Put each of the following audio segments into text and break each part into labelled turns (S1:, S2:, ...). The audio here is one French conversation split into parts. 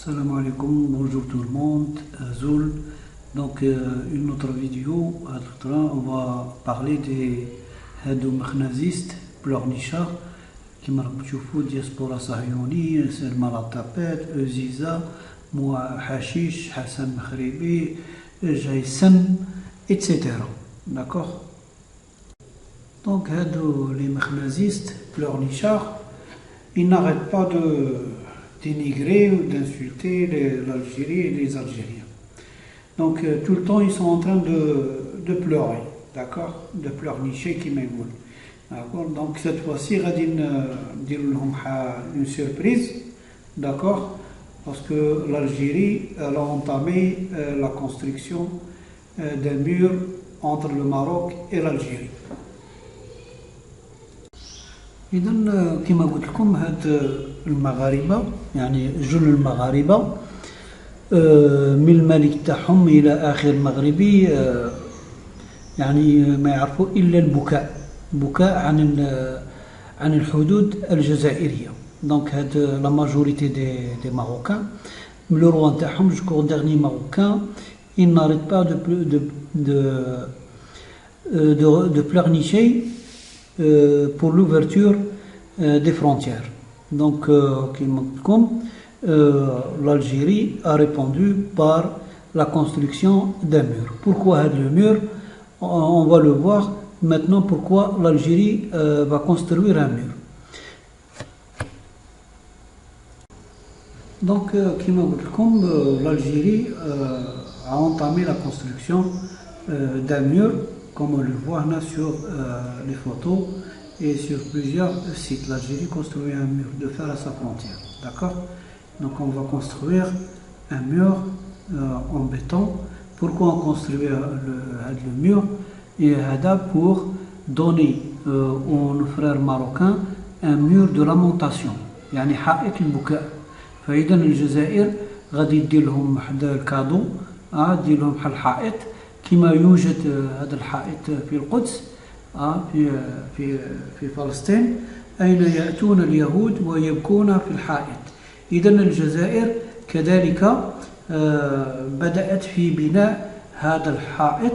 S1: Salam alaikum, bonjour tout le monde, Zoul. Donc une autre vidéo, on va parler des hédomachnazistes, pleurnichards, qui marquent تشوفوا diaspora صهيوني, سلمى لطابات, Ziza, Moua Hashish, Hassan Maghribi, Jason, etc. D'accord. Donc les machnazistes, pleurnichards, ils n'arrêtent pas de dénigrer ou d'insulter l'Algérie et les Algériens. Donc tout le temps ils sont en train de pleurer, d'accord, de pleurnicher qui m'égoule. D'accord. Donc cette fois-ci une surprise, d'accord, parce que l'Algérie a entamé la construction d'un mur entre le Maroc et l'Algérie. إذا كما قلت لكم هاد المغاربة يعني جل المغاربة من الملك تاعهم إلى آخر مغربي يعني ما يعرفوا إلا البكاء عن الحدود الجزائرية. دونك هاد لا ماجوريتي دي ماروكان لو روا تاعهم جوكو ديرني ماروكان il n'arrête pas de pleurnicher pour l'ouverture des frontières. Donc, l'Algérie a répondu par la construction d'un mur. Pourquoi le mur? On va le voir maintenant pourquoi l'Algérie va construire un mur. Donc, l'Algérie a entamé la construction d'un mur, comme on le voit là sur les photos et sur plusieurs sites. L'Algérie construit un mur de fer à sa frontière, d'accord. Donc on va construire un mur en béton. Pourquoi on construit le mur? Et pour donner aux frères marocains un mur de lamentation, يعني حائط البكاء. فإذا الجزائر غادي يدير لهم واحد الكادو، دير لهم بحال الحائط كما يوجد هذا الحائط في القدس في فلسطين، أين يأتون اليهود ويبكون في الحائط. إذا الجزائر كذلك بدأت في بناء هذا الحائط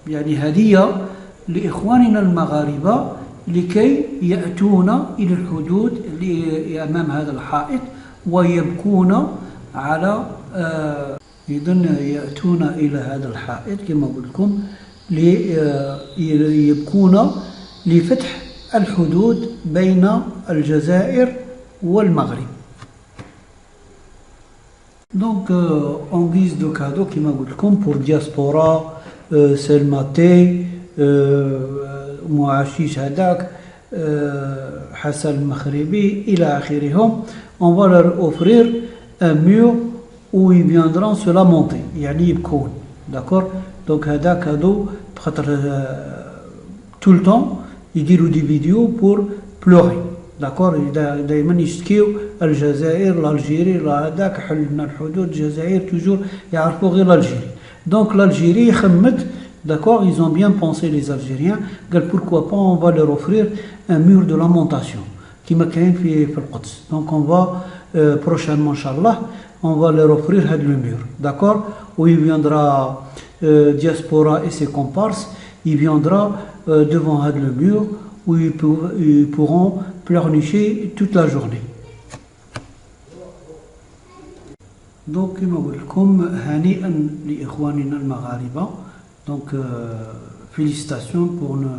S1: يعني هدية لإخواننا المغاربة لكي يأتون إلى الحدود أمام هذا الحائط ويبكون على إذن يأتون إلى هذا الحائط كما قلت لكم ليبكون لفتح الحدود بين الجزائر والمغرب. Donc en guise de cadeau كما قلت لكم pour diaspora سلماتي معاشيش هذاك حسن المغربي إلى آخرهم, on va leur offrir un mur où ils viendront se lamenter, يعني يبكون, d'accord. Donc هذا cadeau بخاطر tout le temps يديروا دي فيديو pour pleurer, d'accord. دائما يشتكيو الجزائر الألجيري هذاك حلنا الحدود الجزائر توجور يعرفوا غير الألجيري. Donc l'Algérie خمت, d'accord, ils ont bien pensé les Algériens, قال pourquoi pas on va leur offrir un mur de lamentation كما كاين في القدس. Donc on va prochainement inchallah on va leur offrir le mur, d'accord, où il viendra diaspora et ses comparses, il viendra devant le mur où ils pourront pleurnicher toute la journée. Donc كما قلت لكم هنيئا لإخواننا المغاربة. Donc félicitations pour nos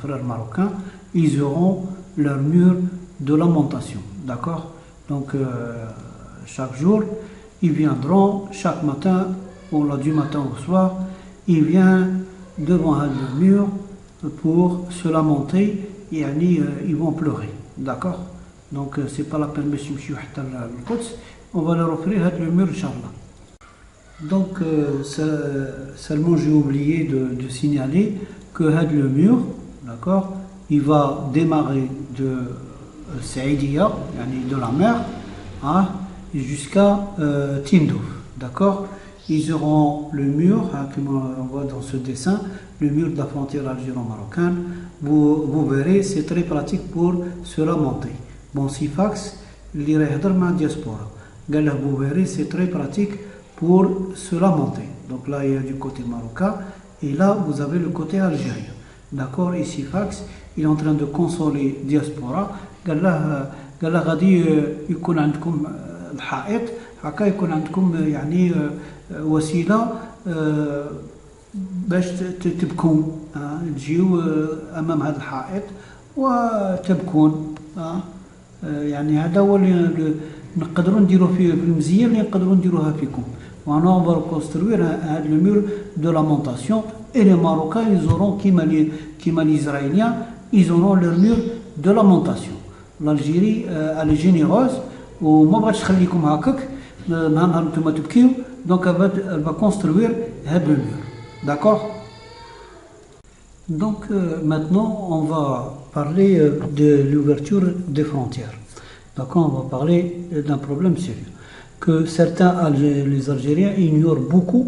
S1: frères marocains, ils auront leur mur de lamentation, d'accord. Donc chaque jour ils viendront, chaque matin ou du matin au soir ils viennent devant le mur pour se lamenter, et ils vont pleurer, d'accord. Donc c'est pas la peine de on va leur offrir le mur inchallah. Donc seulement j'ai oublié de signaler que le mur, d'accord, il va démarrer de Saïdia, de la mer, jusqu'à Tindouf, d'accord. Ils auront le mur, comme on voit dans ce dessin, le mur de la frontière algéro-marocaine. Vous verrez, c'est très pratique pour se lamenter. Bon, Sifax, اللي راه يهضر مع diaspora. قال له Bouveri, c'est très pratique pour se lamenter. Donc là, il y a du côté marocain, et là, vous avez le côté algérien. D'accord, ici Fax, il est en train de consoler diaspora. قال له غادي يكون عندكم الحائط هكا يكون عندكم يعني وسيله باش تبكون تجيو امام هذا الحائط وتبكون يعني هذا هو اللي نقدروا نديروه في المزيه اللي نقدروا نديروها فيكم. On va construire le mur de lamentation et les Marocains ils auront comme les Israéliens ils auront leur mur de lamentation. L'Algérie elle est généreuse وما بغاتش تخليكم هكاك نهار نتوما تبكيو donc elle va construire هذا le mur. D'accord? Donc maintenant on va parler de l'ouverture des frontières. Donc on va parler d'un problème sérieux que certains les Algériens ignorent beaucoup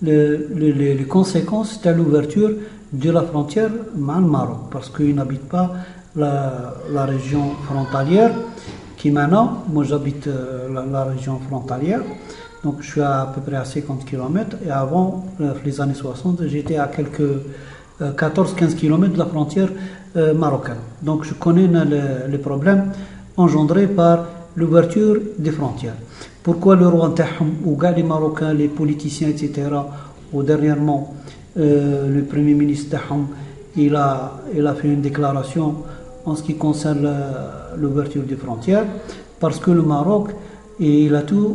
S1: les conséquences de l'ouverture de la frontière avec le Maroc parce qu'ils n'habitent pas la région frontalière qui maintenant, moi j'habite la région frontalière, donc je suis à peu près à 50 km et avant, les années 60, j'étais à quelques 14-15 km de la frontière marocaine. Donc je connais les problèmes engendrés par l'ouverture des frontières. Pourquoi le roi ou les Marocains, les politiciens, etc., ou dernièrement, le premier ministre il a fait une déclaration en ce qui concerne l'ouverture des frontières, parce que le Maroc il a tout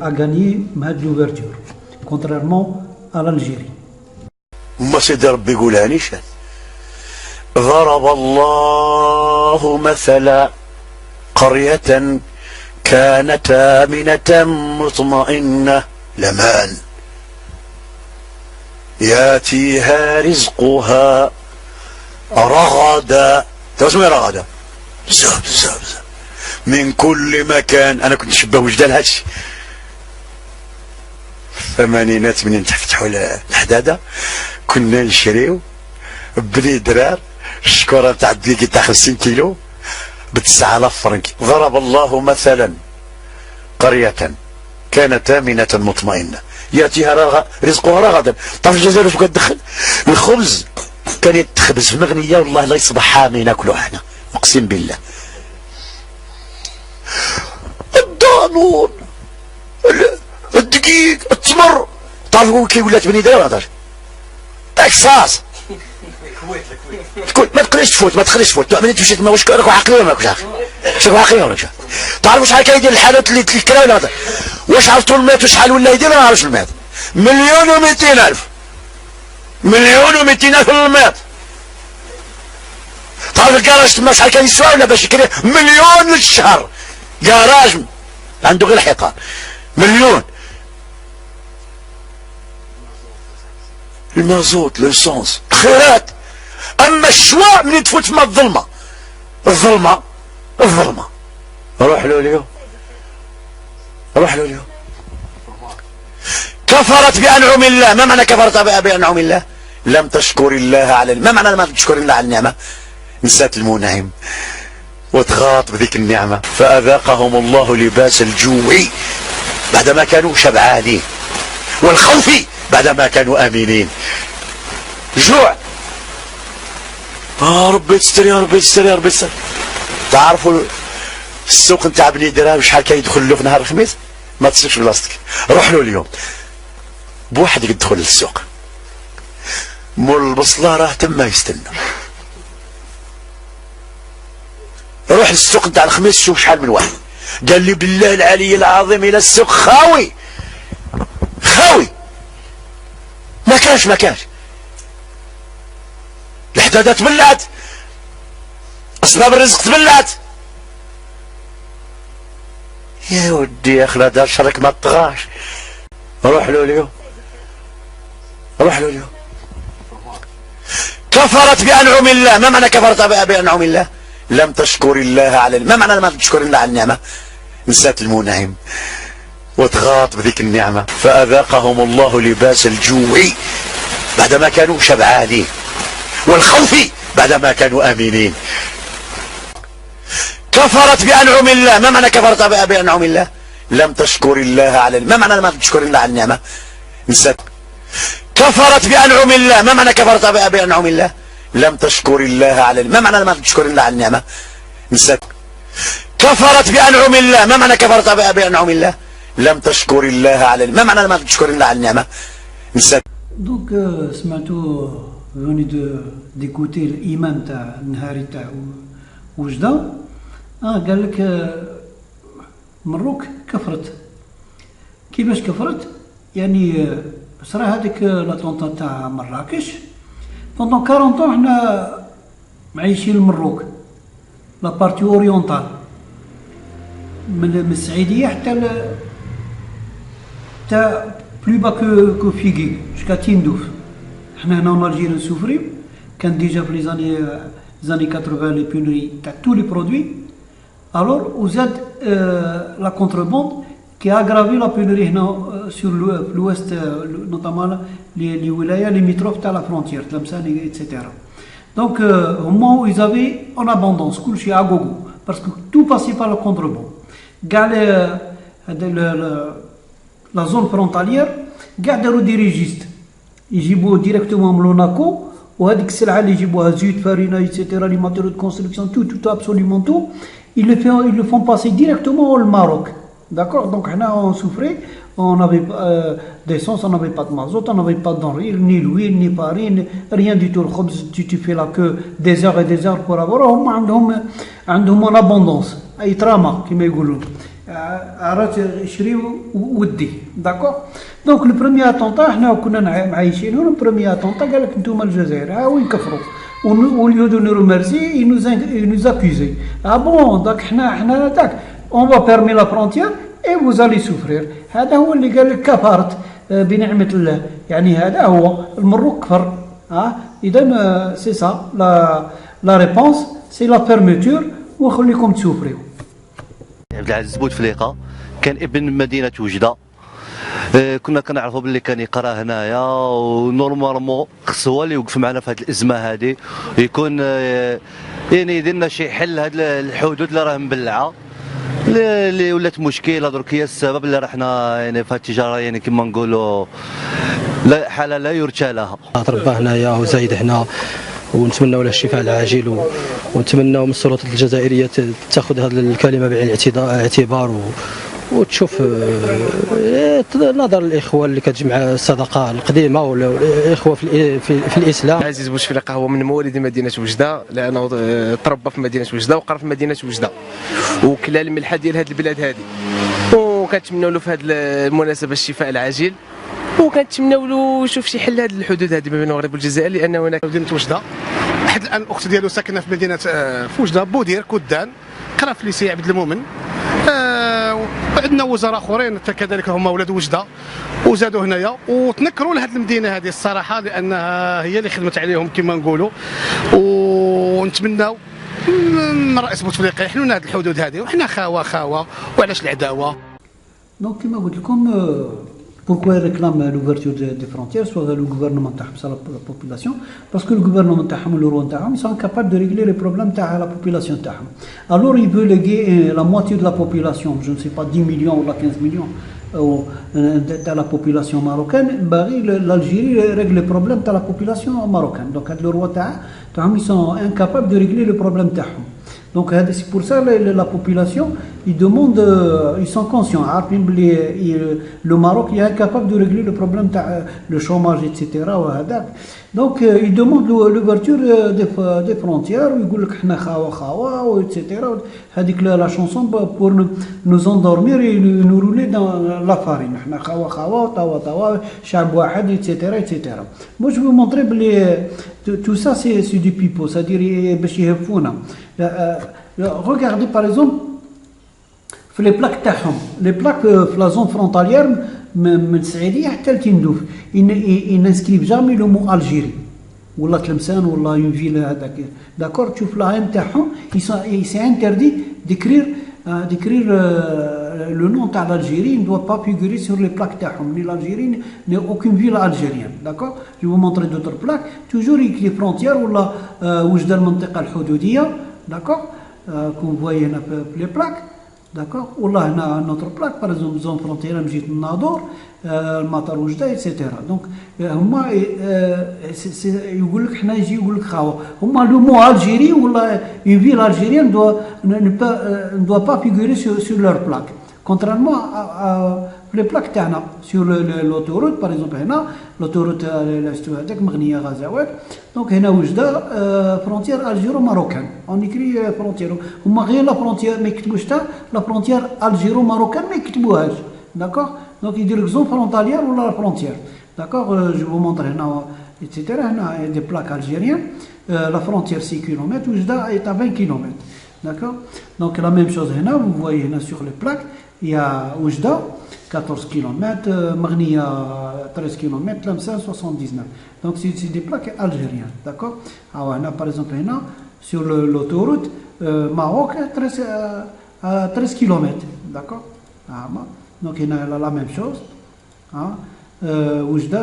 S1: à gagner de l'ouverture, contrairement à l'Algérie.
S2: ضرب الله مثلا قرية كانت آمنة مطمئنة لمان ياتيها رزقها رغدا. تسمى رغدا بزاف من كل مكان. انا كنت شبه وجدان هادشي الثمانينات منين تفتحوا الحداده كنا نشريو بلي درار الشكوره تاع الديكي تاع 50 كيلو ب 9000 فرنك. ضرب الله مثلا قرية كانت آمنة مطمئنة ياتيها رزقها رغدا. تعرف الجزائر شكون كتدخل الخبز كان يتخبز في مغنية والله لا يصبح حامي ناكلو حنا اقسم بالله. الدانون الدقيق التمر تعرفوا كي ولات بني داير هضر تاكساس ما تقدرش تفوت ما ملي تمشي تما واش راك عاقل ولا ماكش عاقل؟ شكون عاقل ولا ماكش عاقل؟ تعرفوا شحال كيدير الحالات اللي الكراوي هذا واش عرفتوا المات وشحال ولا يدير؟ ما نعرفش المات. 1,200,000 1,200,000 المات. تعرف الكراج تما شحال كان يسوى ولا باش يكري 1,000,000 للشهر كراج عنده غير الحيطان 1,000,000. المازوت ليسونس خيرات. اما الشواء من تفوت مع الظلمه روح له اليوم كفرت بانعم الله. ما معنى كفرت بانعم الله؟ لم تشكر الله على ما معنى ما تشكر الله على النعمه؟ نسات المنعم وتغاط بذيك النعمه فاذاقهم الله لباس الجوع بعدما كانوا شبعانين والخوف بعدما كانوا امنين. جوع ربي يستر. تعرفوا السوق نتاع بني درهم شحال كيدخل له في نهار الخميس؟ ما تصيرش بلاصتك. روح له اليوم بوحدك تدخل للسوق مول البصله راه تما يستنى. روح للسوق نتاع الخميس شوف شحال من واحد. قال لي بالله العلي العظيم الى السوق خاوي ما كانش الحداده تبلعت اسباب الرزق تبلعت. يا ودي يا خلاد دار شرك ما تطغاش. روح له اليوم كفرت بانعم الله. ما معنى كفرت بانعم الله؟ لم تشكر الله على ما معنى ما تشكر الله على النعمه؟ نسات المنعم وتغاط بذيك النعمه فاذاقهم الله لباس الجوع بعدما كانوا شبعانين والخوف بعدما كانوا امنين. كفرت بانعم الله. ما معنى كفرت بانعم الله؟ لم تشكر الله على ما معنى ما تشكر الله على النعمة؟ نسيت. كفرت بأنعم الله، ما معنى كفرت بأنعم الله؟ لم تشكر الله على ما معنى ما تشكر الله على النعمة؟ نسيت. كفرت بأنعم الله، ما معنى كفرت بأنعم الله؟ لم تشكر الله على ما معنى ما تشكر الله على النعمة؟ نسيت.
S1: دونك سمعتوا فوني ديكوتي الإمام تاع النهاري تاع وجدة. قال لك مروك كفرت. كيفاش كفرت؟ يعني صرا هذيك لاطونطا تاع مراكش بوندون 40 ans حنا معيشين المروك لا بارتي اوريونتال من السعيديه حتى تا بلو با كو فيغي جوسكا تيندوف. حنا هنا اون الجيري نسوفريو كان ديجا في لي زاني 80 لي بينوري تاع تو لي برودوي الور وزاد لا كونتربوند qui a aggravé la pénurie sur l'ouest, notamment les wilayas limitrophes à la frontière, Tlemcen, etc. Donc, au moment où ils avaient en abondance, chez Agogo, parce que tout passait par le contreband. La zone frontalière, gardent des registres. Ils y directement à Monaco, وهذيك السلعة اللي يجيبوها زيت فارينة etc. les matériaux de construction tout absolument tout ils le font passer directement au Maroc. D'accord, donc on souffrait, on n'avait pas d'essence, on n'avait pas de mazout, on n'avait pas d'enrire, ni l'huile, ni farine, rien du tout. Tu fais la queue des heures et des heures pour avoir, عندهم en abondance. أي تراما كما يقولون. عرفت يشريو ودي. D'accord. Donc le premier attentat حنا كنا معايشين le premier attentat قال لك انتم الجزائر ها وين كفروا. Au lieu de nous remercier, ils nous accusaient. Ah bon, donc حنا داك. On va fermer la frontière et vous allez souffrir. هذا هو اللي قال لك كفرت بنعمة الله. يعني هذا هو المروك كفر. إذا c'est ça la réponse c'est la fermeture وخليكم تسوفروا.
S3: عبد العزيز بوتفليقة كان ابن مدينة وجدة. كنا كنعرفوا باللي كان يقرا هنايا ونورمالمون خص هو اللي يوقف معنا في هذه الازمه هذه يكون يعني يدير لنا شي حل هاد الحدود اللي راه مبلعه اللي ولات مشكله درك هي السبب اللي رحنا يعني في التجاره يعني كما نقولوا لا حاله لا يرثى لها.
S4: تربى هنايا وزايد هنا ونتمنوا له الشفاء العاجل ونتمنوا من السلطات الجزائريه تاخذ هذه الكلمه بعين الاعتبار وتشوف نظر الاخوه اللي كتجمع الصدقه القديمه والاخوه في الاسلام.
S5: عزيز بوتفليقة هو من مواليد مدينه وجده لانه تربى في مدينه وجده وقرا في مدينه وجده وكلا الملحه ديال هذه البلاد هذه وكنتمنوا له في هذه المناسبه الشفاء العاجل وكنتمنوا له يشوف شي حل هذه الحدود هذه ما بين المغرب والجزائر لان هناك
S6: مدينه وجده واحد الان الاخت ديالو ساكنه في مدينه في وجده بودير كودان قرا في ليسي عبد المؤمن. وعندنا وزراء اخرين كذلك هما ولاد وجده وزادوا هنايا وتنكروا لهذه المدينه هذه الصراحه لانها هي اللي خدمت عليهم كما نقولوا ونتمناو من رئيس بوتفليقة يحلوا لنا هذه الحدود هذه وحنا خاوه وعلاش العداوه.
S1: دونك كما قلت لكم pourquoi ils réclament l'ouverture des frontières soit le gouvernement تاعهم soit la population parce que le gouvernement تاعهم le roi تاعهم ils sont incapables de régler les problèmes تاع la population تاعهم. Alors il veut léguer la moitié de la population, je ne sais pas 10 millions ou 15 millions de la population marocaine. L'Algérie règle les problèmes de la population marocaine. Donc le roi تاعهم ils sont incapables de régler les problèmes تاعهم. Donc c'est pour ça la population ils demandent, ils sont conscients. Le Maroc est incapable de régler le problème le chômage etc. Donc ils demandent l'ouverture des frontières. Ils disent que nous sommes etc. هذيك la chanson pour nous endormir et nous rouler dans la farine. احنا خاوا شعب واحد etc. etc. Moi je vais vous montrer tout ça c'est du pipeau, c'est-à-dire باش يهفونا. Regardez par exemple les plaques تاعهم les plaques في la zone frontalière من السعيديه حتى لتندوف ils n'inscrivent jamais le mot Algérie ولا تلمسان ولا une ville هذاك. D'accord, تشوف la haine تاعهم c'est interdit d'écrire le nom تاع l'Algérie ne doit pas figurer sur les plaques تاعهم. L'Algérie n'est aucune ville algérienne. D'accord, je vais vous montrer d'autres plaques toujours avec les frontières ولا وجدة المنطقة الحدودية. D'accord, comme vous voyez les plaques داكوغ والله هنا نوتر بلاك باغ اكزومبل زون فرونتيرا مجيت الناظور المطار وجده اكسيتيرا دونك هما يقول لك حنا يجي يقول لك خاوه هما لو مو الجيري ولا اون فيل الجيريان ne doit pas figurer sur leur plaque contrairement à les plaques تاعنا sur l'autoroute par exemple هنا l'autoroute شفتو هذاك مغنيه غزوات دونك هنا وجده فرونتير الجيرو ماروكان اون اكري فرونتير هما غير لا فرونتير ما يكتبوش تاع لا فرونتير الجيرو ماروكان ما يكتبوهاش داكوغ دونك يدير لك زون فرونتاليير ولا لا فرونتير داكوغ جو فو مونطري هنا ايتترا هنا دي بلاك الجيريان لا فرونتير 6 كيلومتر وجده اي 20 كيلومتر داكوغ دونك لا ميم شوز هنا vous voyez هنا sur les plaques il y a وجده 14 km, Marnia 13 km, Tlemcen 79. Donc c'est des plaques algériennes, d'accord. Alors on a par exemple là, sur l'autoroute Maroc 13 km, d'accord. Donc il y a la même chose. Oujda,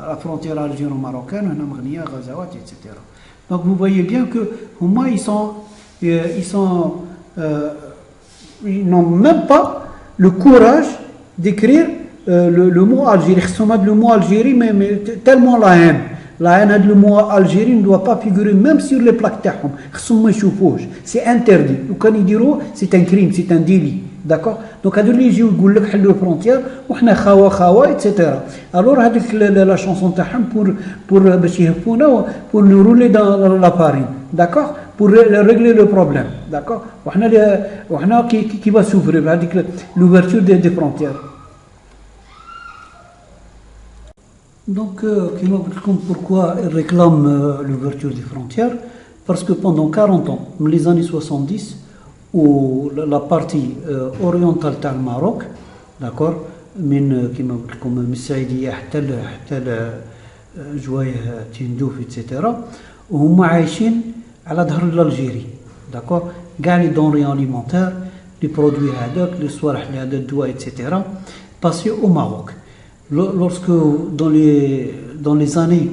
S1: la frontière algéro-marocaine, on a Marnia, Ghazawat, etc. Donc vous voyez bien que moi ils n'ont même pas le courage d'écrire le mot Algérie. Le mot Algérie, mais tellement la haine. La haine, le mot Algérie ne doit pas figurer même sur les plaques تاعهم. C'est interdit. Quand ils diront, c'est un crime, c'est un délit. D'accord. Donc هادو اللي يجيو يقول لك حلوا الفرونتيير وحنا خاوه etc. Alors هذيك la chanson تاعهم pour باش يهفونا pour nous rouler dans la farine. D'accord. Pour régler le problème. D'accord. وحنا qui va souffrir هذيك l'ouverture des frontières. Donc pourquoi ils réclament l'ouverture des frontières? Parce que pendant 40 ans, dans les années 70, où la partie orientale du Maroc, d'accord, كما قلت لكم من السعيديه حتى جوايه تندوف etc. وهم عايشين على ظهر الجيري داكور كاع لي دونري اليمونتير لي برودوي هذاك لي صوالح هذا الدواء etc. passé au Maroc. Lorsque dans les années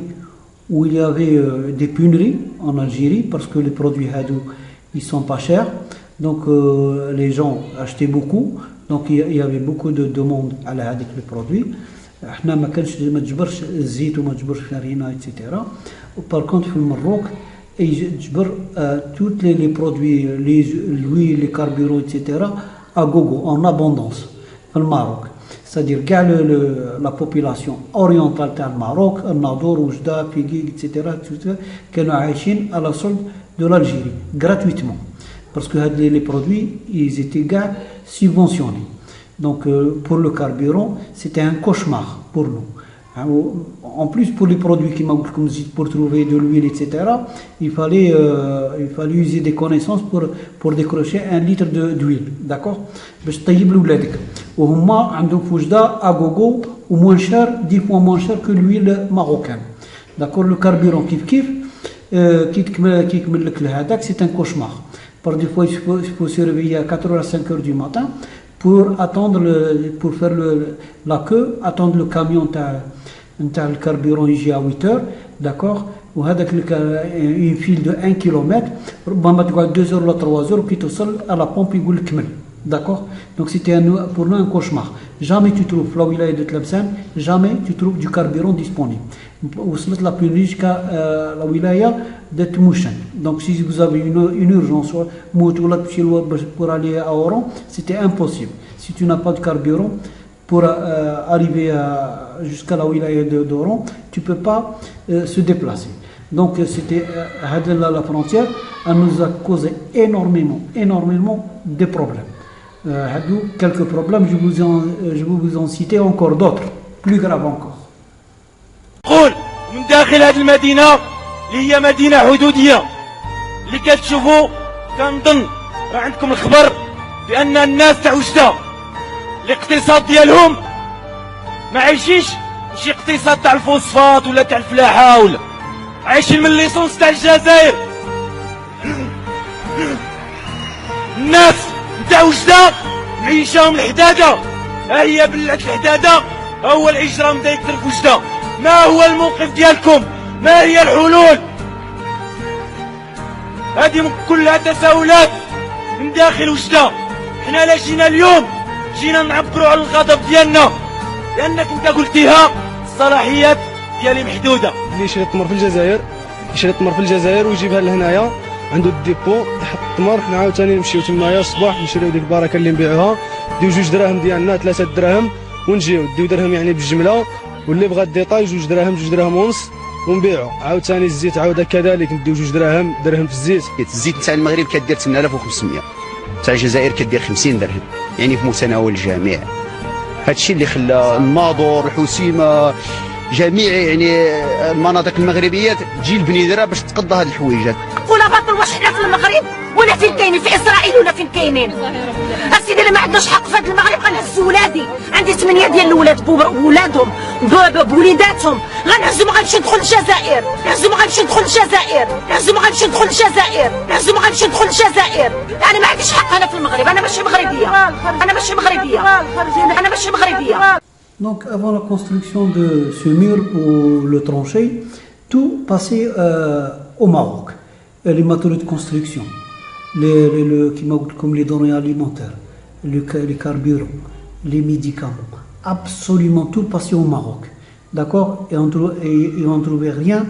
S1: où il y avait des pénuries en Algérie parce que les produits hadou ils sont pas chers, donc les gens achetaient beaucoup, donc il y avait beaucoup de demandes على هذيك les produits. احنا ما كانش ما تجبرش الزيت وما تجبرش الفارينه etc. Par contre في المروك يجبر toutes les produits l'huile les carburants etc. à gogo en abondance في الماروك. C'est-à-dire que la population orientale du Maroc, Nador, Oujda, Figuig, etc., qui sont à la solde de l'Algérie, gratuitement. Parce que les produits, ils étaient subventionnés. Donc pour le carburant, c'était un cauchemar pour nous. En plus, pour les produits qui m'ont pour trouver de l'huile, etc., il fallait user des connaissances pour décrocher 1 litre d'huile, d'accord. باش تطيب لولادك وهما عندهم في وجده اغوغو وموان شار 10 fois moins cher que l'huile marocaine, d'accord. Le carburant كيف كي يكمل لك لهذاك c'est un cauchemar. Par des fois il faut se réveiller à 4h à 5h du matin pour faire la queue, attendre le camion تاع الكربيرون يجي à 8h, d'accord. وهذاك une file de 1 km ربما تقعد 2 heures ولا 3 heures وكي توصل à la pompe يقول لك كمل, d'accord. Donc c'était pour nous un cauchemar. Jamais tu trouves la wilaya de Tlemcen, jamais tu trouves du carburant disponible. وصلت la pénurie jusqu'à la wilaya de Tmouchen. Donc si vous avez une urgence pour aller à Oran, c'était impossible. Si tu n'as pas de carburant pour arriver jusqu'à la wilaya d'Oran, tu ne peux pas se déplacer. Donc c'était la frontière, elle nous a causé énormément de problèmes. Quelques problèmes, je vais vous en citer encore d'autres, plus graves encore.
S7: قول من داخل هذه المدينة اللي هي مدينة حدودية اللي كتشوفوا كنظن راه عندكم الخبر بأن الناس تاع وجدة الاقتصاد ديالهم ما عايشينش شي اقتصاد تاع الفوسفات ولا تاع الفلاحة ولا عايشين من ليسونس تاع الجزائر. الناس تاع وجدة معيشاهم الحدادة، ها هي بلعة الحدادة، ها هو الإجرام دا يكثر في وجدة. ما هو الموقف ديالكم؟ ما هي الحلول؟ هذه كلها تساؤلات من داخل وجدة. حنا لا جينا اليوم جينا نعبروا على الغضب ديالنا، لانك انت قلتيها الصلاحيات ديالي محدوده.
S8: اللي يشري التمر في الجزائر يشري التمر في الجزائر ويجيبها لهنايا عنده الديبو يحط التمر، حنا عاوتاني نمشيو تمايا الصباح نشريو ديك البركه اللي نبيعوها، نديو 2 دراهم ديالنا 3 دراهم ونجيو نديو درهم يعني بالجمله، واللي بغى الديطاي 2 دراهم 2 دراهم ونص ونبيعو. عاوتاني الزيت عاوده كذلك نديو 2 دراهم درهم في الزيت.
S9: الزيت تاع المغرب كدير 8500، تاع الجزائر كدير 50 درهم، يعني في متناول الجميع. هادشي اللي خلى الماضور الحسيمه جميع يعني المناطق المغربيه تجي لبنيدره باش تقضى هاد الحويجات.
S10: ولا باطل واش حنا في المغرب ولا فين كاينين؟ في اسرائيل ولا فين كاينين؟ اسيدي اللي ما عندوش حق في هذا المغرب غنهز ولادي، عندي 8 ديال الولاد بولادهم بوليداتهم، غنهزو ما غنمشي ندخل الجزائر، نهزو ما غنمشي ندخل الجزائر، نهزو ما غنمشي ندخل الجزائر، نهزو ما غنمشي ندخل الجزائر. انا ما عنديش حق انا في المغرب، انا ماشي مغربيه، انا ماشي مغربيه، انا ماشي مغربيه.
S1: Donc avant la construction de ce mur ou le tranché, tout passait au Maroc. Les matériaux de construction, comme les denrées alimentaires, les carburants, les médicaments, absolument tout passait au Maroc. D'accord? Et on ne trouvait rien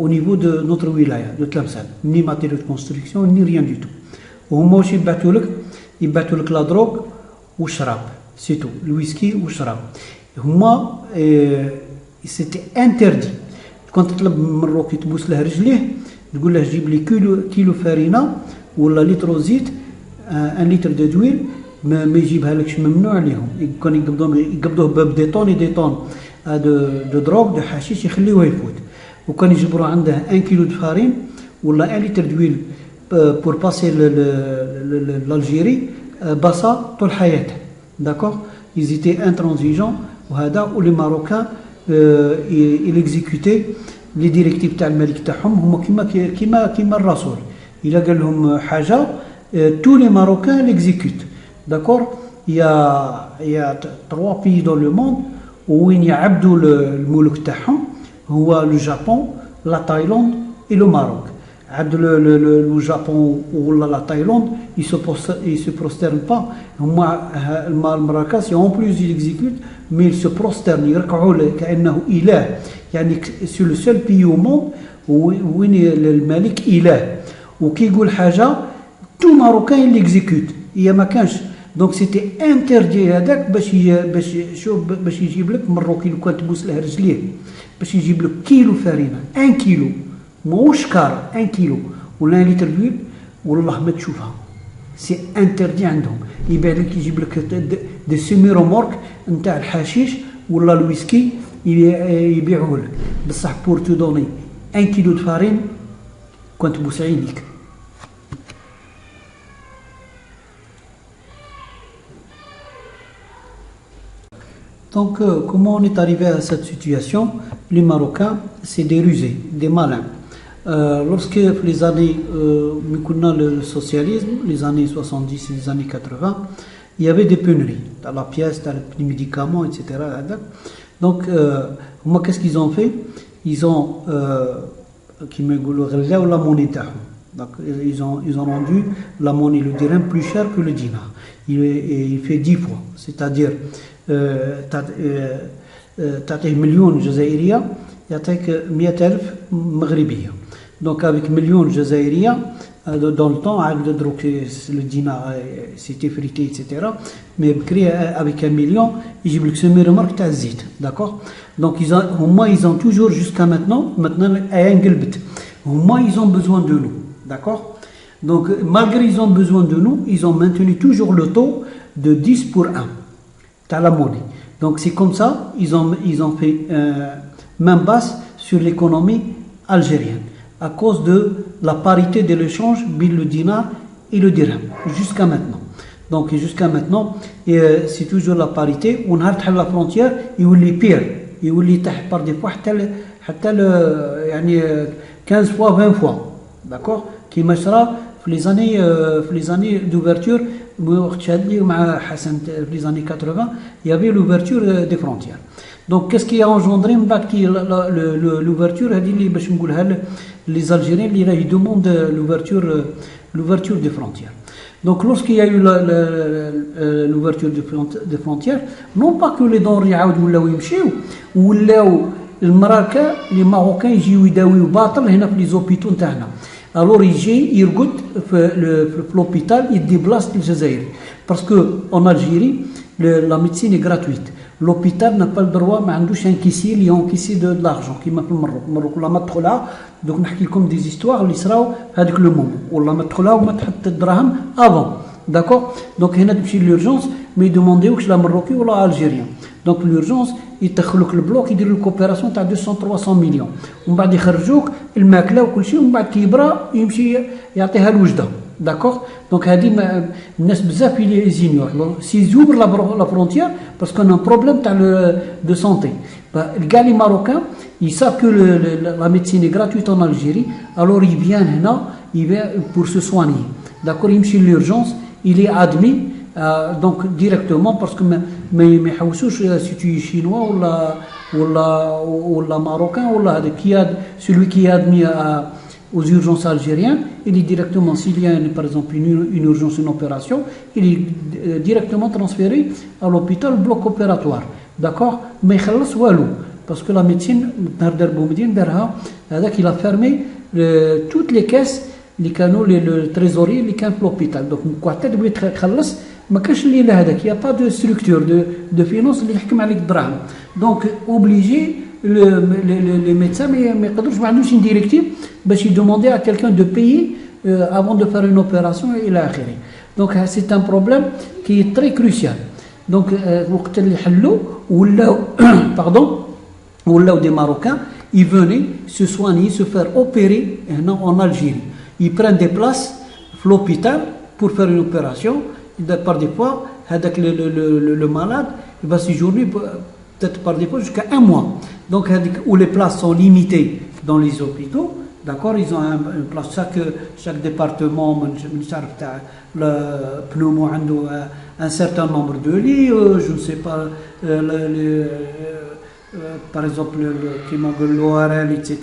S1: au niveau de notre wilaya, de Tlemcen. Ni matériaux de construction, ni rien du tout. Au moment où ils battent la drogue ou le shrab. C'est tout, le whisky ou le shrab. Moi, c'était interdit. Quand tu Maroc تبوس له رجليه تقول له جيب لي كيلو فارينه ولا لتر زيت 1 لتر دو دويل، ما يجيبها لكش، ممنوع عليهم. كانوا يقبضوه بدي طون دو دروغ دو حشيش يخليوه يفوت، وكان يجبروا عنده 1 كيلو دو فارين ولا 1 لتر دويل بور باسي l'Algérie باسا طول حياته. D'accord? Ils étaient intransigeants. Ou les Marocains, ils exécutaient les directives تاع الملك تاعهم، هما كيما الرسول. إلا قال لهم حاجة tous les Marocains l'exécutent. D'accord? Il y a 3 pays dans le monde وين يعبدوا الملوك تاعهم، هو le Japon, la Thaïlande et le Maroc. Le Japon ou la Thaïlande, ils se prosternent pas. Le Marrakech, en plus ils exécutent, mais ils se prosternent. Ils reconnaissent كأنه إله. يعني c'est le seul pays au monde où الملك إله. وكي يقول حاجة tout Marocain il l'exécute. Il ما كانش. Donc c'était interdit هذاك باش يجيب لك مروكي لو كان تبوس له رجليه باش يجيب لك كيلو فارينة 1 كيلو ماهوش كار 1 كيلو ولا 1 لتر دويل والله ما تشوفها. سي انتردي عندهم. يبيع لك يجيب لك دي سيمي رومورك نتاع الحشيش ولا الويسكي يبيعوه لك، بصح بور تو دوني 1 كيلو دو فارين كنت بوس عينيك. Donc, comment on est arrivé à cette situation? Les Marocains, c'est des rusés, des malins. Lorsque les années, le socialisme, les années 70 et les années 80, il y avait des pénuries dans la pièce, dans les médicaments, etc. Donc, moi, qu'est-ce qu'ils ont fait? Ils ont la monnaie. Donc, ils ont rendu la monnaie, le dirham, plus cher que le dinar. Il fait 10 fois, c'est-à-dire تعطيه مليون جزائرية يعطيك 100,000 مغربية. Donc avec مليون جزائرية dans le temps عاد دروك le dinar c'était frité etc. mais بكري avec 1 million يجيب لك سمي رمارك تاع الزيت. D'accord? Donc ils ont toujours jusqu'à maintenant انقلبت هما ils ont besoin de nous. D'accord? Donc malgré ils ont besoin de nous, ils ont maintenu toujours le taux de 10 pour 1 dans la monnaie. Donc c'est comme ça, ils ont fait main basse sur l'économie algérienne à cause de la parité de l'échange entre le dinar et le dirham jusqu'à maintenant. Donc jusqu'à maintenant, c'est toujours la parité. On a la frontière, il y a pire, il y a par des fois يعني 15 fois 20 fois. D'accord? Qui marchera les années d'ouverture. Les années 80, il y avait l'ouverture des frontières. Donc, qu'est-ce qui a engendré l'ouverture? Les Algériens ils demandent l'ouverture des frontières. Donc lorsqu'il y a eu l'ouverture des frontières, non pas que les denrées يعاودوا ولاو يمشيو ولاو المراكا لي ماروكان يجيو يداويو باطل هنا في لي زوبيتو نتاعنا. الور يجي يرقد في لوبيتال يديبلاص للجزائري باسكو اون الجيري لا ميديسين اي غراتويت. لوبيتال n'a pas le droit ما عندوش ان كيسي اللي هو كيسي دو لارجون كيما في المروك ولا ما تدخلها. دوك نحكي لكم دي زيستوار اللي صراو هذاك لو مومون ولا ما تدخلها وما تحط الدراهم افون. D'accord. Donc هنا تمشي لورجونس ما يدومونديوكش لا مروكي ولا الجيريان. دونك لورجونس يدخلوك البلوك يديروا لك اوبيراسيون تاع 200 300 مليون ومن بعد يخرجوك الماكله وكل شيء ومن بعد كي يبرا يمشي يعطيها الوجده. داكوغ. دونك هذه الناس بزاف يزينيور سي زوبر لا فرونتيير باسكو ان بروبليم تاع دو سونتي. كاع لي ماروكان يساب كو لا ميديسين اي غراتويت ان الجيري الور يفيان هنا يفيان بور سو سواني. داكوغ. يمشي لورجونس il est admis donc directement parce que ما يحوسوش سيتوي شينوا ولا ماروكان ولا هذا كي celui qui est admis aux urgences algériennes il est directement s'il y a par exemple une urgence une opération il est directement transféré à l'hôpital bloc opératoire. D'accord. ما يخلص والو parce que la médecine نهار دار بومدين دارها هذاك il a fermé toutes les caisses اللي كانوا لي تريزوري اللي كان في لوبيتال. دونك كون حتى تبغي تخلص ما كاش الليله هذاك يا با دو ستركتور دو فينونس اللي يحكم عليك الدراهم. دونك اوبليجي لي ميدسان ما يقدروش ما عندهمش ديريكتيف باش يدوموندي ا كيلكان دو بايي افون دو فار اون اوبيراسيون الى اخره. دونك سي ان بروبليم كي تري كروسيال. دونك وقت اللي حلوا ولاو باردون ولاو دي ماروكان ils venaient se soigner se faire opérer en Algérie. Ils prennent des places à l'hôpital pour faire une opération. Par des fois, le malade il va séjourner peut-être par des fois jusqu'à un mois. Donc, où les places sont limitées dans les hôpitaux, d'accord, ils ont une place. Chaque département, le pneumo a un certain nombre de lits, je ne sais pas, par exemple l'ORL, etc.,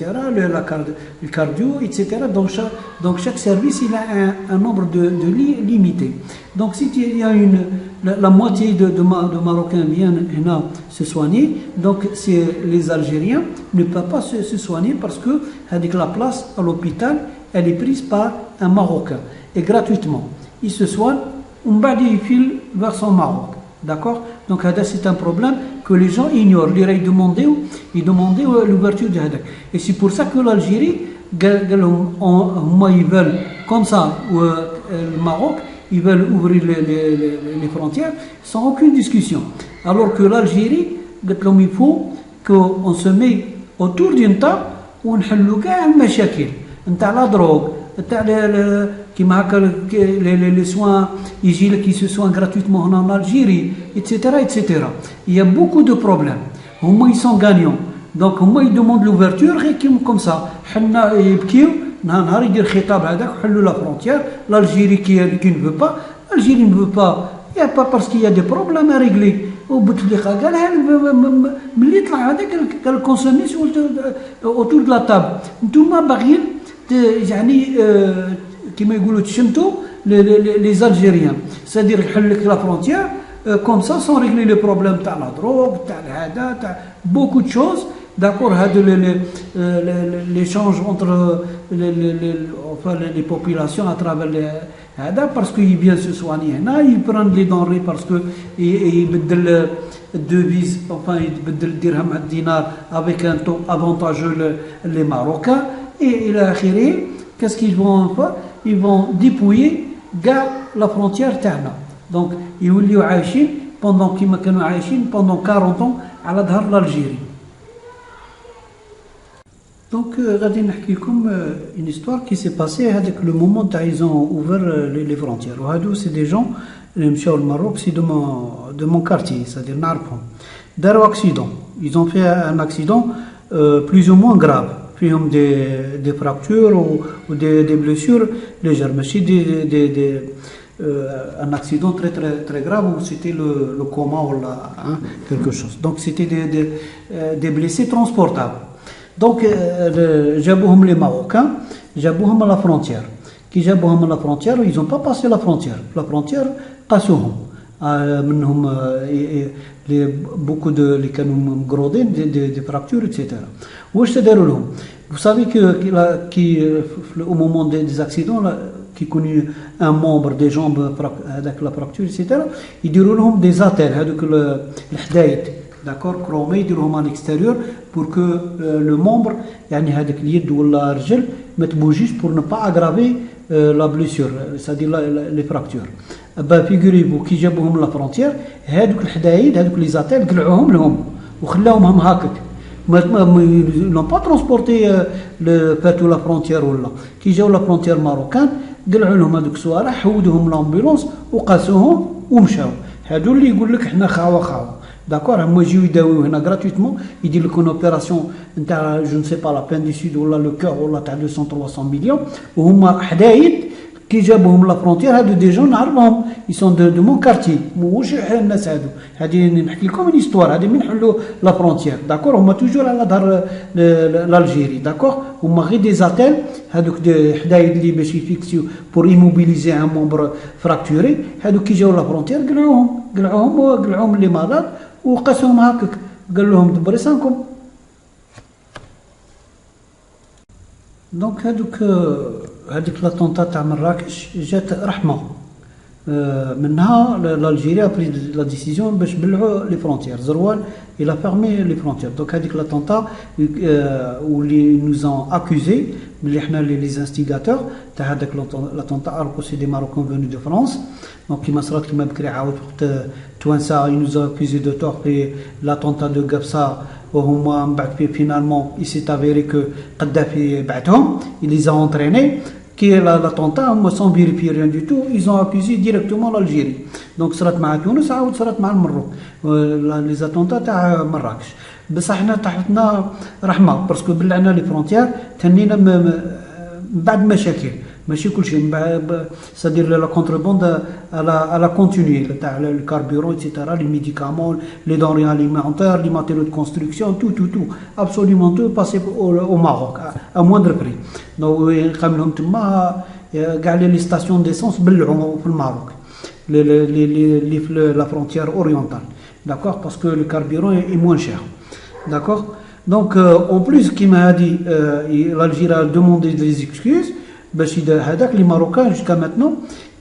S1: le cardio, etc. Donc chaque service il a un nombre de lits limité. Donc si il y a la moitié de Marocains viennent se soigner, donc les Algériens ne peuvent pas se soigner parce que avec la place à l'hôpital elle est prise par un Marocain et gratuitement. Ils se soignent, on va dire ils filent vers son Maroc. D'accord. Donc c'est un problème que les gens ignorent. Ils demandaient l'ouverture de Hadak. Et c'est pour ça que l'Algérie, ils veulent, comme ça, le Maroc, ils veulent ouvrir les frontières sans aucune discussion. Alors que l'Algérie, il faut qu'on se met autour d'une table où on a la drogue, كيما هكا لي سوان يجي لك كي سو سوان غراتويتمون هنا en Algérie etc. Il y a beaucoup de problèmes. هما ils sont gagnants. Donc هما يدوموند لوفرتور غير كيما ça. حنا يبكيو نهار يدير خطاب هذاك وحلوا لا فرونتيير. L'Algérie qui ne veut pas, l'Algérie ne veut pas. Il y a pas parce qu'il y a des problèmes à régler. وبوتفليقه قالها ملي طلع هذاك قال كونسوميس autour de la table. نتوما باغيين يعني كما يقولوا تشمتوا les Algériens. C'est-à-dire يحل لك لا فرونتيير comme ça sans régler les problèmes تاع لا دروغ تاع هذا تاع beaucoup de choses. D'accord, l'échange entre les populations à travers parce qu'ils viennent se soigner, ils prennent les denrées parce qu'ils بدل devise, enfin ils بدل dirham à dinar avec un taux avantageux les Marocains et l'Algérie. Qu'est-ce qu'ils vont faire? Ils vont dépouiller la frontière تاعنا. Donc يوليو عايشين pendant كيما كانوا عايشين pendant 40 ans على ظهر l'Algérie. Donc, غادي نحكي لكم une histoire qui s'est passée avec le moment où ils ont ouvert les frontières. وهادو c'est des gens اللي مشاو للمروك c'est de mon quartier, c'est-à-dire نعرفهم. داروا accident. Ils ont fait un accident plus ou moins grave. فيهم des fractures ou des blessures légères. Mais c'est un accident très très très grave où c'était le coma ou quelque chose. Donc c'était des blessés transportables. Donc, جابوهم les Marocains, جابوهم à la frontière. كي جابوهم من لا فرونتيير ils ont pas passé la frontière قاسوهم منهم beaucoup de اللي كانوا مقروضين دي فراكتور اتسيتيرا. واش تداروا لهم؟ vous savez que qui au moment des accidents qui connaît un membre des jambes هذاك la fracture etc. يديروا لهم des attelles هذوك الحدايد d'accord كرومي يديروهم à l'extérieur pour que le membre يعني هذاك اليد ولا الرجل ما تبوجيش pour ne pas aggraver la blessure c'est-à-dire les fractures. با فيغوريفو كي جابوهم لا فرونتيير هذوك الحدايد هذوك لي زاتيل قلعوهم لهم وخلاوهم هم هكاك n'ont pas transporté فاتوا لا فرونتيير ولا كي جاو لا فرونتيير ماروكان قلعوا لهم هذوك الصوالح حودوهم لامبيلونس وقاسوهم ومشاو. هادو اللي يقول لك حنا خاوه داكور هما يجيو يداويو هنا غراتويتمون يدير لك اون اوبيراسيون نتاع جو نسي با لابانديسيد ولا لو كور ولا تاع 200 300 مليون وهما حدايد كي جابوهم لا فرونتيير هادو دي جون نعرفهم يسون دو مون كارتي موش الناس هادو هادي نحكي لكم اون هيستوار هادي من نحلوا لا فرونتيير داكور هما توجور على ظهر الالجيري داكور هما غير دي زاتيل هادوك دي حدايد اللي باش يفيكسيو بور ايموبيليزي ان مومبر فراكتوري هادوك كي جاو لا فرونتيير قلعوهم لي مالاد وقاسوهم هكاك قال لهم دبري سانكم. دونك هذيك لاطونتا تاع مراكش جات رحمه منها l'Algérie a pris la décision باش بلعوا لي فرونتيير زروال il a fermé les frontières. Donc هذيك لاطونتا où ils nous ont accusé اللي حنا les instigateurs تاع هذاك لاطونتا alors c'est des Marocains venus de France. Donc كيما صرات كيما بكري عاود وقت توانسه ils nous ont accusé de tort في l'attentat de Gabsa وهما من بعد finalement il s'est avéré que Kadhafi بعتهم il les a entraînés qui est l'attentat sans vérifier rien du tout ils ont accusé directement l'Algérie. Donc صرات مع تونس عاود صرات مع المغرب les attentats تاع مراكش. بصح حنا تحتنا رحمه باسكو بلعنا لي فرونتيير تنينا بعد مشاكل ماشي كل شيء c'est-à-dire la contrebande à la continue تاع le carburant etc. les médicaments les denrées alimentaires les matériaux de construction tout absolument tout passé au Maroc à moindre prix. Donc قام لهم تما كاع لي ستاسيون ديسونس بلعوا في الماروك اللي في la frontière orientale d'accord parce que le carburant est moins cher d'accord. Donc en plus كيما هادي l'Algérie a demandé des excuses باش هذاك les Marocains jusqu'à maintenant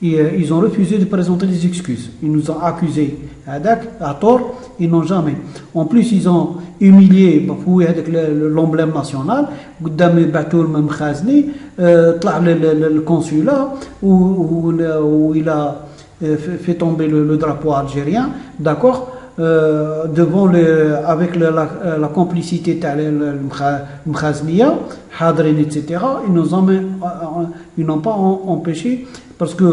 S1: ils ont refusé de présenter des excuses. Ils nous ont accusés هذاك à tort ils n'ont jamais. En plus ils ont humilié بفوي هذاك l'emblème national قدام بعثوا لهم مخازني طلع للconsulat où il a fait tomber le drapeau algérien d'accord devant avec la complicité تاع المخازنيه حاضرين etc. ils n'ont pas empêché parce que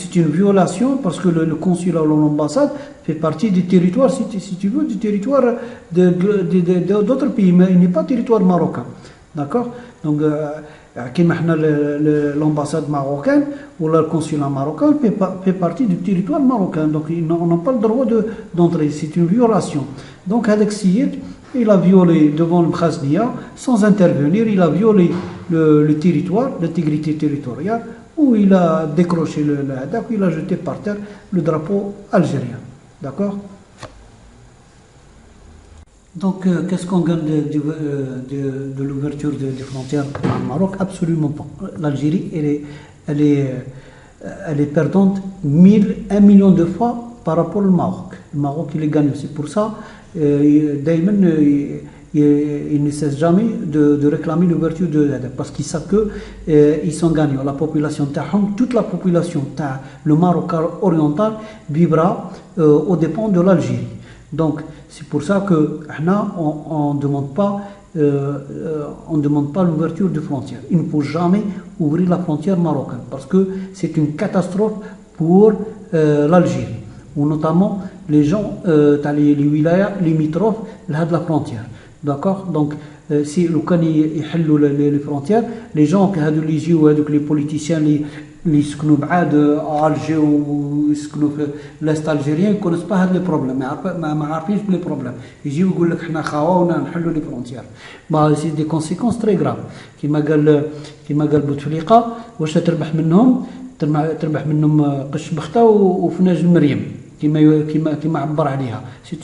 S1: c'est une violation parce que le consulat ou l'ambassade fait partie du territoire si tu veux du territoire d'autres pays mais il n'est pas territoire marocain d'accord. Donc كيما حنا l'ambassade marocaine ou le consulat marocain fait partie du territoire marocain donc ils n'ont pas le droit d'entrer. C'est une violation. Donc هذاك السيد il a violé devant le Khaznia sans intervenir il a violé le territoire l'intégrité territoriale où il a décroché il a jeté par terre le drapeau algérien d'accord. Donc, qu'est-ce qu'on gagne de l'ouverture des frontières au Maroc? Absolument pas. L'Algérie, elle est perdante 1 million de fois par rapport au Maroc. Le Maroc, il est gagnant. C'est pour ça, Daïmen, il ne cesse jamais de réclamer l'ouverture parce qu'ils savent qu'ils sont gagnants. La population, toute la population, le Maroc oriental vivra aux dépens de l'Algérie. Donc, c'est pour ça que on ne demande pas l'ouverture de frontières. Il ne faut jamais ouvrir la frontière marocaine parce que c'est une catastrophe pour l'Algérie, ou notamment les gens, les wilayas limitrophes de la frontière. d'accord. Donc si لو كان يحلوا les frontières, les gens هادو اللي يجيو هادوك les politiciens اللي يسكنوا بعاد الجي ويسكنوا في لاست الجيريان يكونوا با هاد لي بروبليم ما عارفينش بلي بروبليم يجيو يقول لك حنا خاونا نحلوا لي فرونتيير با سي دي كونسيكونس تري غراف كيما قال بوتفليقه واش تربح منهم قش بخته وفناج المريم كيما عبر عليها سي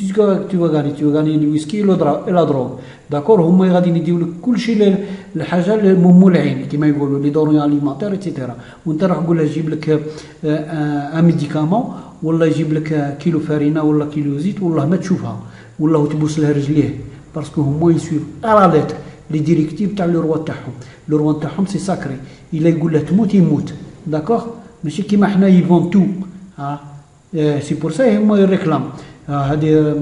S1: تو غاني الويسكي لا دروغ داكور هما غادي يديو لك كلشي الحاجه المولعين كيما يقولوا لي دورون اليمونتير ايتترا وانت راح تقول له جيب لك ان ميديكامون ولا يجيب لك كيلو فارينه ولا كيلو زيت والله ما تشوفها والله تبوس لها رجليه باسكو هما يسويو على ليتر لي ديريكتيف تاع لو روا تاعهم سي ساكري الا يقول له تموت يموت داكور ماشي كيما حنا يفون تو سي بور سا هما يريكلام هذه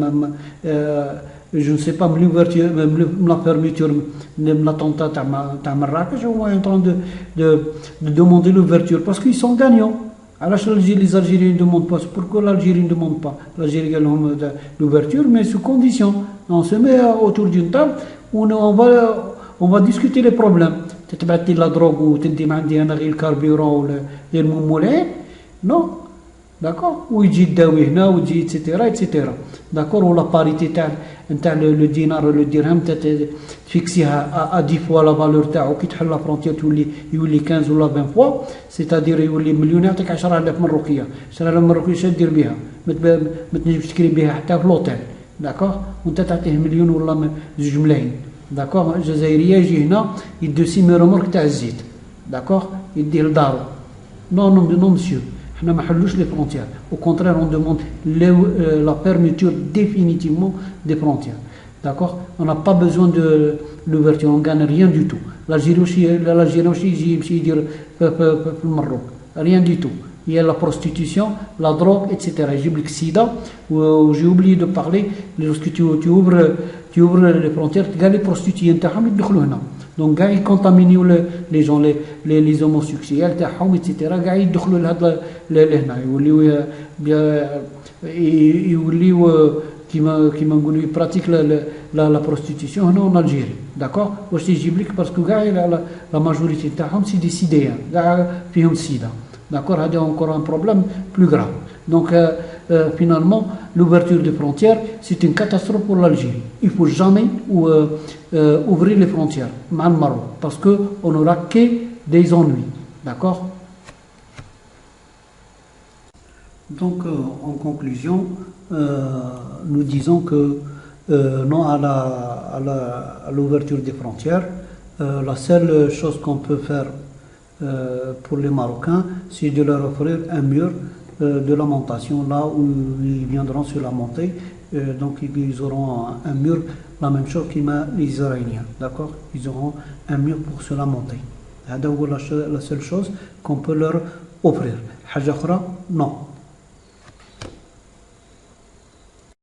S1: je ne sais pas l'ouverture la fermeture l'attentat تاع مراكش هو en train de demander l'ouverture parce qu'ils sont gagnants. علاش les Algériens ne demandent pas? Pourquoi l'Algérie ne demande pas? l'Algérie قال لهم l'ouverture mais sous condition. On se met autour d'une table on va discuter les problèmes. تتبعت لي لا دروغ وتدي ما عندي انا غير الكاربيرون ولا غير المولعين نو داكور ويجي يداوي هنا ويجي ايتترا ايتترا داكور ولا باريتي تاع لو دينار ولا الدرهم تفيكسيها ا 10 فوا لا فالور تاعو كي تحل لا فرونتيير يولي 15 ولا 20 فوا سيتادير يولي مليون يعطيك 10000 مروكيه 10000 مروكيه اش دير بها ما تنجمش تشري بها حتى في لوطيل داكور وانت تعطيه مليون ولا 2 ملايين داكور الجزائريه يجي هنا يدو سيمي رومورك تاع الزيت داكور يديه لدارو نو مسيو حنا ما حلوش لي فرونتيير au contraire on demande la fermeture définitivement des frontières d'accord on n'a pas besoin de l'ouverture on gagne rien du tout l'Algérie واش يمشي يدير في المروك rien du tout il y a la prostitution la drogue etc يجيب لك السيده وجي oublié de parler lorsque tu ouvres les frontières تلقى لي بروستيتيين تاعهم يدخلوا هنا دونك كاع يكونتامينيو لي جون لي هوموسيكسيال تاعهم ايتترا كاع يدخلوا لهنا يوليو كيما نقولوا براتيك لا بروستيتيسيون هنا اون الجيري داكور واش يجيب لك باسكو كاع لا ماجوريتي تاعهم سي دي سيديان كاع فيهم السيده داكور هذا encore un problème plus grave donc finalement l'ouverture des frontières c'est une catastrophe pour l'Algérie il faut jamais ouvrir les frontières مع المغرب parce que on n'aura que des ennuis d'accord. Donc en conclusion nous disons que non à l'ouverture des frontières la seule chose qu'on peut faire pour les Marocains c'est de leur offrir un mur de lamentation là où ils viendront sur la montée donc ils auront un mur la même chose que les Israéliens d'accord ils auront un mur pour se lamenter c'est la seule chose qu'on peut leur offrir حاجة أخرى non